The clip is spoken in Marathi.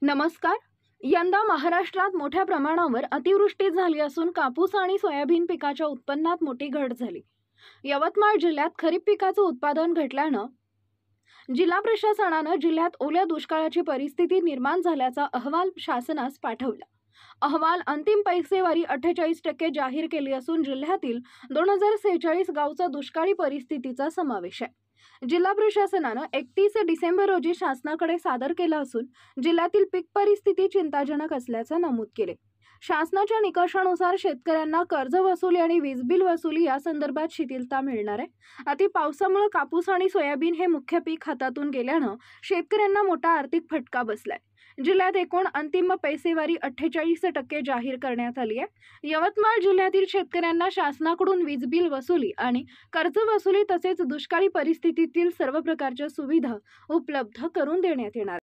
नमस्कार. यंदा महाराष्ट्रात मोठ्या प्रमाणावर अतिवृष्टी झाली असून कापूस आणि सोयाबीन पिकाच्या उत्पन्नात मोठी घट झाली. यवतमाळ जिल्ह्यात खरीप पिकाचं उत्पादन घटल्यानं जिल्हा प्रशासनानं जिल्ह्यात ओल्या दुष्काळाची परिस्थिती निर्माण झाल्याचा अहवाल शासनास पाठवला. अहवाल अंतिम पैसेवारी 48% जाहीर केली असून जिल्ह्यातील 2046 गावचा दुष्काळी परिस्थितीचा समावेश आहे. जिल्हा प्रशासनानं 31 डिसेंबर रोजी शासनाकडे सादर केला असून जिल्ह्यातील पीक परिस्थिती चिंताजनक असल्याचं नमूद केले. शासनाच्या निकषानुसार शेतकऱ्यांना कर्ज वसुली आणि वीज बिल वसुली या संदर्भात शिथिलता मिळणार आहे. अति पावसामुळे कापूस आणि सोयाबीन हे मुख्य पीक हातातून गेल्यानं शेतकऱ्यांना मोठा आर्थिक फटका बसलाय. जिल्ह्यात एकूण अंतिम पैसेवारी 48% जाहीर करण्यात आली आहे. यवतमाळ जिल्ह्यातील शेतकऱ्यांना शासनाकडून वीज बिल वसुली आणि कर्ज वसुली तसेच दुष्काळी परिस्थितीतील सर्व प्रकारच्या सुविधा उपलब्ध करून देण्यात येणार.